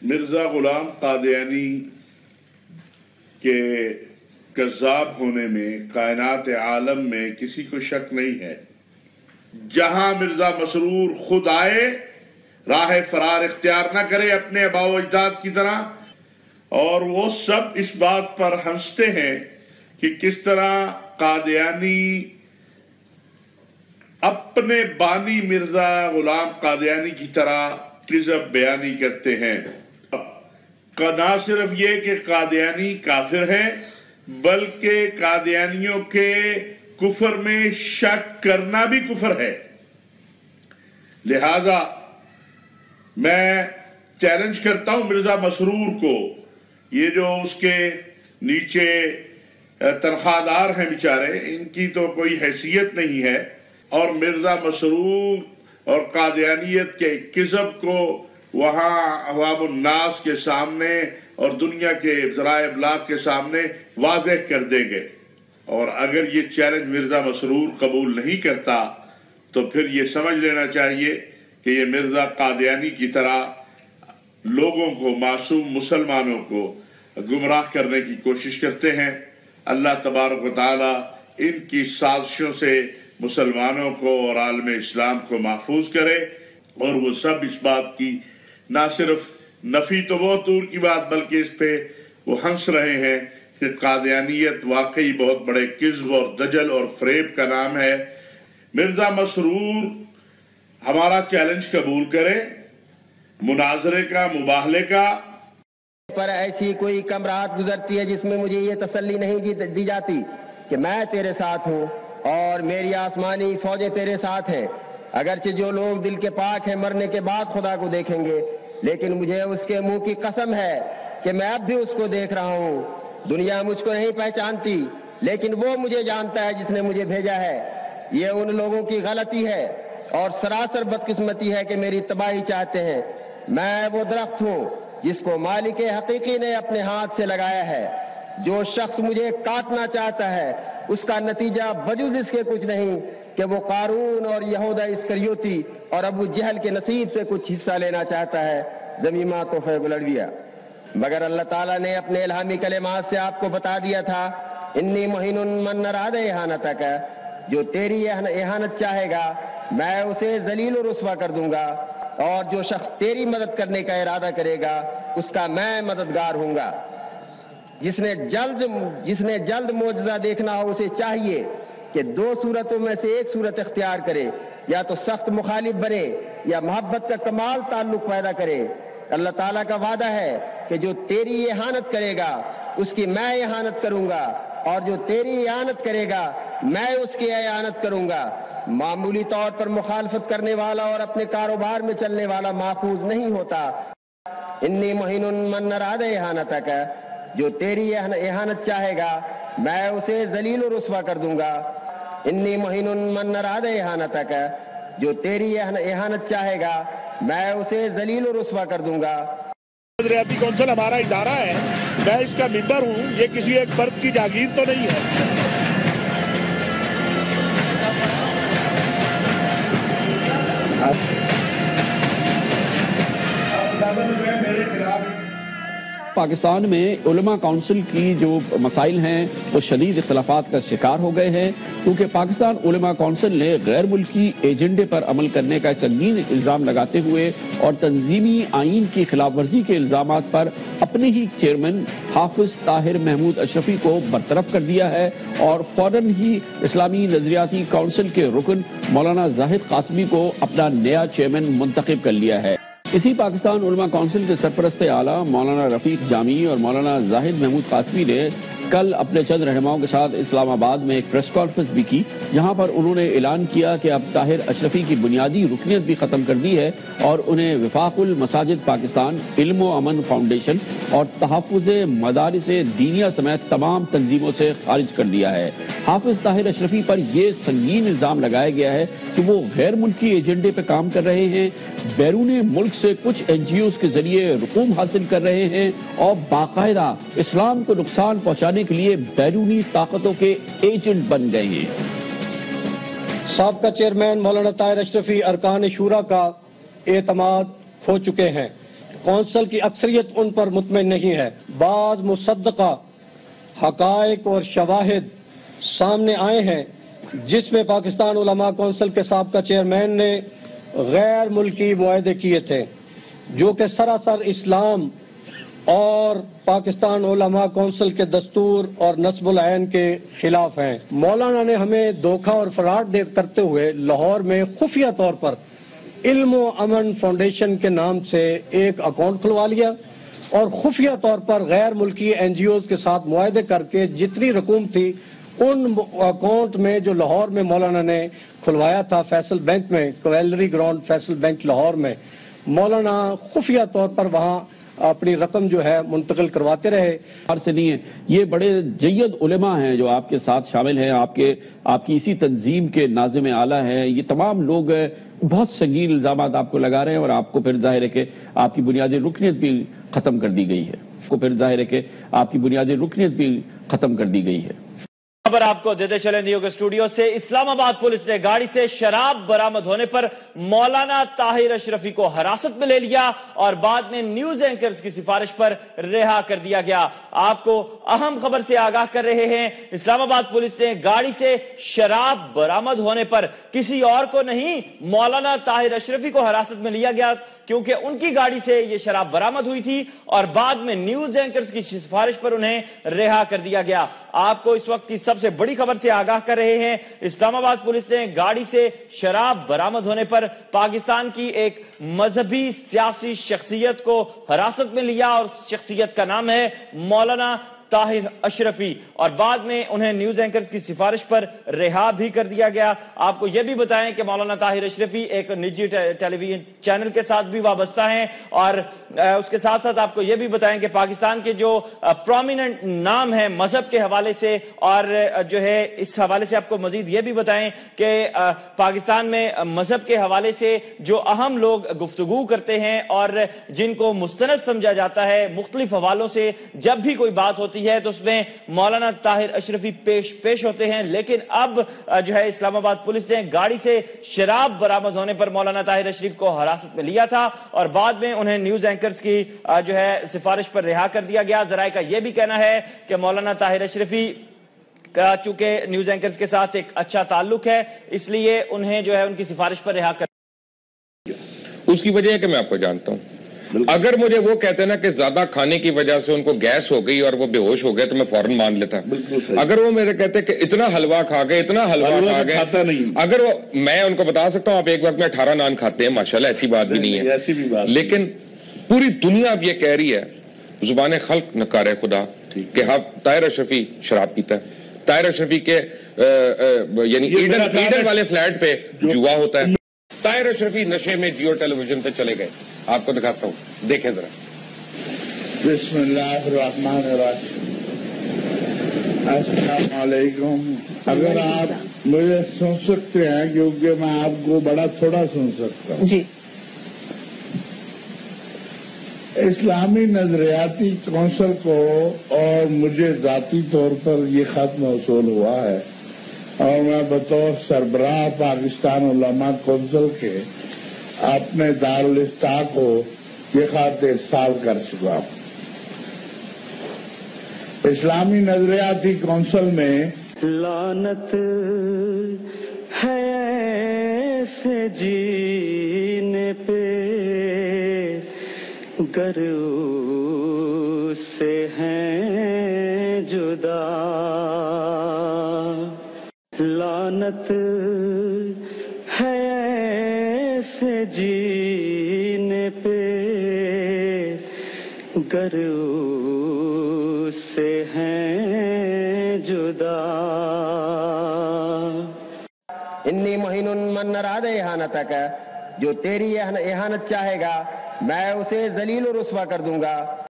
مرزا غلام قادیانی کے کذاب ہونے میں کائنات عالم میں کسی کو شک نہیں ہے۔ جہاں مرزا مسرور خود آئے راہ فرار اختیار نہ کرے اپنے آباء و اجداد کی طرح، اور وہ سب اس بات پر ہنستے ہیں کہ کس طرح قادیانی اپنے بانی مرزا غلام قادیانی کی طرح کذب بیانی کرتے ہیں۔ نہ صرف یہ کہ قادیانی کافر ہیں بلکہ قادیانیوں کے کفر میں شک کرنا بھی کفر ہے۔ لہذا میں چیلنج کرتا ہوں مرزا مسرور کو، یہ جو اس کے نیچے تنخواہ دار ہیں بیچارے، ان کی تو کوئی حیثیت نہیں ہے، اور مرزا مسرور اور قادیانیت کے کذب کو وہاں عوام الناس کے سامنے اور دنیا کے ذرائع ابلاغ کے سامنے واضح کر دیں گے۔ اور اگر یہ چیلنج مرزا مسرور قبول نہیں کرتا تو پھر یہ سمجھ لینا چاہیے کہ یہ مرزا قادیانی کی طرح لوگوں کو، معصوم مسلمانوں کو گمراہ کرنے کی کوشش کرتے ہیں۔ اللہ تبارک و تعالی ان کی سازشوں سے مسلمانوں کو اور عالم اسلام کو محفوظ کرے، اور وہ سب اس بات کی نہ صرف نفی تو بہت دور کی بات بلکہ اس پہ وہ ہنس رہے ہیں کہ قادیانیت واقعی بہت بڑے کذب اور دجل اور فریب کا نام ہے۔ مرزا مسرور ہمارا چیلنج قبول کرے، مناظرے کا، مباہلے کا۔ پر ایسی کوئی کم رات گزرتی ہے جس میں مجھے یہ تسلی نہیں دی جاتی کہ میں تیرے ساتھ ہوں اور میری آسمانی فوجیں تیرے ساتھ ہیں۔ اگرچہ جو لوگ دل کے پاک ہیں مرنے کے بعد خدا کو دیکھیں گے، لیکن مجھے اس کے منہ کی قسم ہے کہ میں اب بھی اس کو دیکھ رہا ہوں۔ دنیا مجھ کو نہیں پہچانتی لیکن وہ مجھے جانتا ہے جس نے مجھے بھیجا ہے۔ یہ ان لوگوں کی غلطی ہے اور سراسر بدقسمتی ہے کہ میری تباہی چاہتے ہیں۔ میں وہ درخت ہوں جس کو مالک حقیقی نے اپنے ہاتھ سے لگایا ہے۔ جو شخص مجھے کاٹنا چاہتا ہے اس کا نتیجہ بجز اس کے کچھ نہیں کہ وہ قارون اور یہودا اسکریوتی اور ابو جہل کے نصیب سے کچھ حصہ لینا چاہتا ہے۔ زمیمہ تحفہ گلڑویہ۔ مگر اللہ تعالیٰ نے اپنے الہامی کلمات سے آپ کو بتا دیا تھا، انی مہین من اراد اہانتک، جو تیری اہانت چاہے گا میں اسے ذلیل و رسوا کر دوں گا، اور جو شخص تیری مدد کرنے کا ارادہ کرے گا اس کا میں مددگار ہوں گا۔ جس نے جلد معجزہ دیکھنا ہو اسے چاہیے کہ دو صورتوں میں سے ایک صورت اختیار کرے، یا تو سخت مخالف بنے یا محبت کا کمال تعلق پیدا کرے۔ اللہ تعالیٰ کا وعدہ ہے کہ جو تیری اہانت کرے گا اس کی میں اہانت کروں گا، اور جو تیری اہانت کرے گا میں اس کی اہانت کروں گا۔ معمولی طور پر مخالفت کرنے والا اور اپنے کاروبار میں چلنے والا محفوظ نہیں ہوتا۔ انی مہین من اراد اہانتک، جو تیری اہانت چاہے گا میں اسے ذلیل و رسوا کر دوں گا۔ انی مہین من اراد اہانتک، جو تیری اہانت چاہے گا میں اسے ذلیل و رسوا کر دوں گا۔ ریاستی کونسل ہمارا ادارہ ہے، میں اس کا ممبر ہوں، یہ کسی ایک فرد کی جاگیر تو نہیں ہے۔ پاکستان میں علماء کونسل کی جو مسائل ہیں وہ شدید اختلافات کا شکار ہو گئے ہیں، کیونکہ پاکستان علماء کونسل نے غیر ملکی ایجنڈے پر عمل کرنے کا سنگین الزام لگاتے ہوئے اور تنظیمی آئین کی خلاف ورزی کے الزامات پر اپنے ہی چیئرمین حافظ طاہر محمود اشرفی کو برطرف کر دیا ہے، اور فوراً ہی اسلامی نظریاتی کونسل کے رکن مولانا زاہد قاسمی کو اپنا نیا چیئرمین منتخب کر لیا ہے۔ اسی پاکستان علماء کونسل کے سرپرست اعلیٰ مولانا رفیق جامی اور مولانا زاہد محمود قاسمی نے کل اپنے چند رہنماؤں کے ساتھ اسلام آباد میں ایک پریس کانفرنس بھی کی، جہاں پر انہوں نے اعلان کیا کہ اب طاہر اشرفی کی بنیادی رکنیت بھی ختم کر دی ہے، اور انہیں وفاق المساجد پاکستان، علم و امن فاؤنڈیشن اور تحفظ مدارس دینیہ سمیت تمام تنظیموں سے خارج کر دیا ہے۔ حافظ طاہر اشرفی پر یہ سنگین الزام لگایا گیا ہے کہ وہ غیر ملکی ایجنڈے پہ کام کر رہے ہیں، بیرون ملک سے کچھ این جی اوز کے ذریعے رقوم حاصل کر رہے ہیں، اور باقاعدہ اسلام کو نقصان پہنچانے کے لیے بیرونی طاقتوں کے ایجنٹ بن گئے ہیں۔ سابقہ چیئرمین مولانا طاہر اشرفی ارکان شورا کا اعتماد کھو چکے ہیں۔ کونسل کی اکثریت ان پر مطمئن نہیں ہے۔ بعض مصدقہ حقائق اور شواہد سامنے آئے ہیں جس میں پاکستان علماء کونسل کے سابقہ چیئرمین نے غیر ملکی معاہدے کیے تھے جو کہ سراسر اسلام اور پاکستان علماء کونسل کے دستور اور نصب العین کے خلاف ہیں۔ مولانا نے ہمیں دھوکہ اور فراڈ کرتے ہوئے لاہور میں خفیہ طور پر علم و امن فاؤنڈیشن کے نام سے ایک اکاؤنٹ کھلوا لیا اور خفیہ طور پر غیر ملکی این جی اوز کے ساتھ معاہدے کر کے جتنی رقوم تھی ان اکاؤنٹ میں جو لاہور میں مولانا نے کھلوایا تھا فیصل بینک میں، کویلری گراؤنڈ فیصل بینک لاہور میں، مولانا خفیہ طور پر وہاں اپنی رقم جو ہے منتقل کرواتے رہے۔ سے نہیں ہے، یہ بڑے جید علماء ہیں جو آپ کے ساتھ شامل ہیں، آپ کی اسی تنظیم کے ناظم اعلیٰ ہیں، یہ تمام لوگ بہت سنگین الزامات آپ کو لگا رہے ہیں اور آپ کو پھر ظاہر ہے کہ آپ کی بنیادی رکنیت بھی ختم کر دی گئی ہے۔ خبر آپ کو دیتے چلیں نیو کے اسٹوڈیو سے، اسلام آباد پولیس نے گاڑی سے شراب برآمد ہونے پر مولانا طاہر اشرفی کو حراست میں لے لیا اور بعد میں نیوز اینکرز کی سفارش پر رہا کر دیا گیا۔ آپ کو اہم خبر سے آگاہ کر رہے ہیں، اسلام آباد پولیس نے گاڑی سے شراب برآمد ہونے پر کسی اور کو نہیں، مولانا طاہر اشرفی کو حراست میں لیا گیا کیونکہ ان کی گاڑی سے یہ شراب برآمد ہوئی تھی اور بعد میں نیوز اینکرز کی سفارش پر انہیں رہا کر دیا گیا۔ آپ کو اس وقت کی سب سے بڑی خبر سے آگاہ کر رہے ہیں، اسلام آباد پولیس نے گاڑی سے شراب برآمد ہونے پر پاکستان کی ایک مذہبی سیاسی شخصیت کو حراست میں لیا اور شخصیت کا نام ہے مولانا طاہر اشرفی، اور بعد میں انہیں نیوز اینکرز کی سفارش پر رہا بھی کر دیا گیا۔ آپ کو یہ بھی بتائیں کہ مولانا طاہر اشرفی ایک نجی ٹیلی ویژن چینل کے ساتھ بھی وابستہ ہیں، اور اس کے ساتھ ساتھ آپ کو یہ بھی بتائیں کہ پاکستان کے جو پرومیننٹ نام ہے مذہب کے حوالے سے، اور جو ہے اس حوالے سے آپ کو مزید یہ بھی بتائیں کہ پاکستان میں مذہب کے حوالے سے جو اہم لوگ گفتگو کرتے ہیں اور جن کو مستند سمجھا جاتا ہے مختلف حوالوں سے، جب بھی کوئی بات ہوتی ہے تو اس میں مولانا طاہر اشرفی پیش ہوتے ہیں، لیکن اب جو ہے اسلام آباد پولیس نے گاڑی سے شراب برآمد ہونے پر مولانا طاہر اشرفی کو حراست میں لیا تھا اور بعد میں انہیں نیوز اینکرز کی جو ہے سفارش پر رہا کر دیا گیا۔ ذرائع کا یہ بھی کہنا ہے کہ مولانا طاہر اشرفی کا چونکہ نیوز اینکرز کے ساتھ ایک اچھا تعلق ہے، اس لیے انہیں جو ہے ان کی سفارش پر رہا کر اس کی وجہ ہے کہ میں آپ کو جانتا ہوں۔ اگر مجھے وہ کہتے ہیں نا کہ زیادہ کھانے کی وجہ سے ان کو گیس ہو گئی اور وہ بے ہوش ہو گئے تو میں فوراً مان لیتا۔ اگر وہ میرے کہتے کہ اتنا حلوہ کھا گئے، اتنا حلوہ کھا گئے، اگر وہ میں ان کو بتا سکتا ہوں آپ ایک وقت میں 18 نان کھاتے ہیں، ماشاءاللہ ایسی بات بھی نہیں ہے، لیکن پوری دنیا اب یہ کہہ رہی ہے، زبان خلق نکار خدا، کہ طاہر اشرفی شراب پیتا ہے، طاہر اشرفی کے یعنی ایڈن والے فلیٹ پہ جوا ہوتا ہے، طاہر اشرفی نشے میں جیو ٹیلی ویژن پہ چلے گئے۔ آپ کو دکھاتا ہوں، دیکھیں ذرا۔ بسم اللہ الرحمن الرحیم، السلام علیکم۔ اگر آپ مجھے سن سکتے ہیں کیونکہ میں آپ کو بڑا تھوڑا سن سکتا ہوں۔ جی، اسلامی نظریاتی کونسل کو اور مجھے ذاتی طور پر یہ خط موصول ہوا ہے اور میں بطور سربراہ پاکستان علماء کونسل کے اپنے دارالفتاح کو یہ خط ارسال کر چکا ہوں۔ اسلامی نظریاتی کونسل میں لعنت ہے ایسے جینے پہ گر اس سے ہیں جدا، لعنت ہے ایسے جینے پہ گر اس سے ہیں جدا۔ انی مہین من اراد احانتک، جو تیری احانت چاہے گا میں اسے ذلیل و رسوا کر دوں گا۔